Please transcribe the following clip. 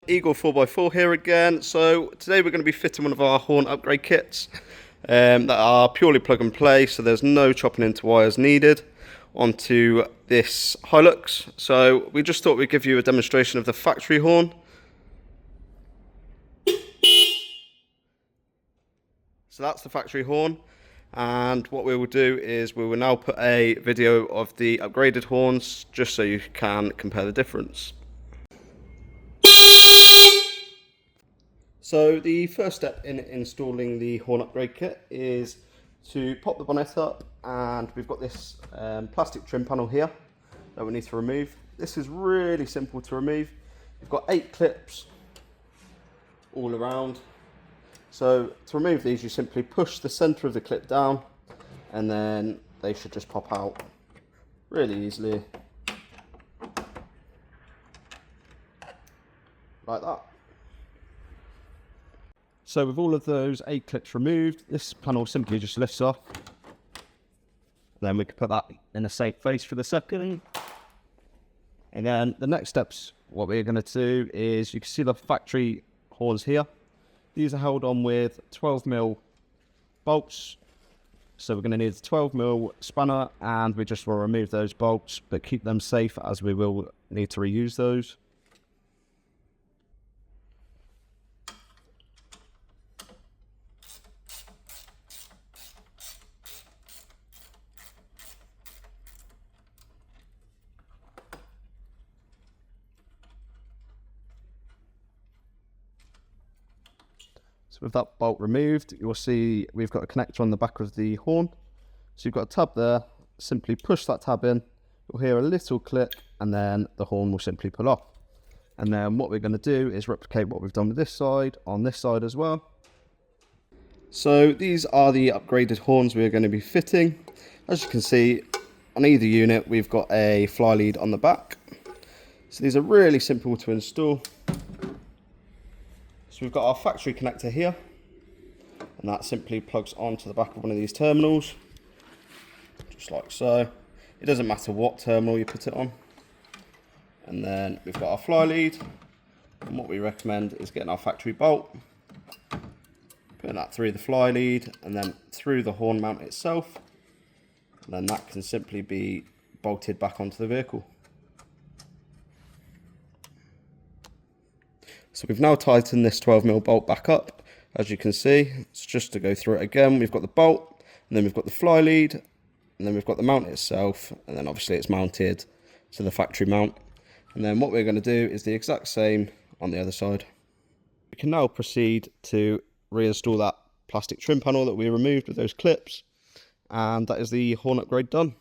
Eagle 4x4 here again. So today we're going to be fitting one of our horn upgrade kits that are purely plug and play, so there's no chopping into wires needed, onto this Hilux. So we just thought we'd give you a demonstration of the factory horn. So that's the factory horn, and what we will do is we will now put a video of the upgraded horns just so you can compare the difference. So the first step in installing the horn upgrade kit is to pop the bonnet up, and we've got this plastic trim panel here that we need to remove. This is really simple to remove. You've got 8 clips all around. So to remove these, you simply push the centre of the clip down and then they should just pop out really easily, like that. So with all of those 8 clips removed, this panel simply just lifts off. Then we can put that in a safe place for the second. And then the next steps, what we're going to do is, you can see the factory horns here. These are held on with 12mm bolts. So we're going to need a 12mm spanner, and we just will remove those bolts, but keep them safe as we will need to reuse those. So with that bolt removed, you'll see we've got a connector on the back of the horn. So you've got a tab there, simply push that tab in, you'll hear a little click, and then the horn will simply pull off. And then what we're going to do is replicate what we've done with this side on this side as well. So these are the upgraded horns we're going to be fitting. As you can see, on either unit we've got a fly lead on the back. So these are really simple to install. So we've got our factory connector here, and that simply plugs onto the back of one of these terminals, just like so. It doesn't matter what terminal you put it on. And then we've got our fly lead, and what we recommend is getting our factory bolt, putting that through the fly lead and then through the horn mount itself, and then that can simply be bolted back onto the vehicle. So we've now tightened this 12mm bolt back up. As you can see, it's just to go through it again. We've got the bolt, and then we've got the fly lead, and then we've got the mount itself, and then obviously it's mounted to the factory mount. And then what we're going to do is the exact same on the other side. We can now proceed to reinstall that plastic trim panel that we removed with those clips, and that is the horn upgrade done.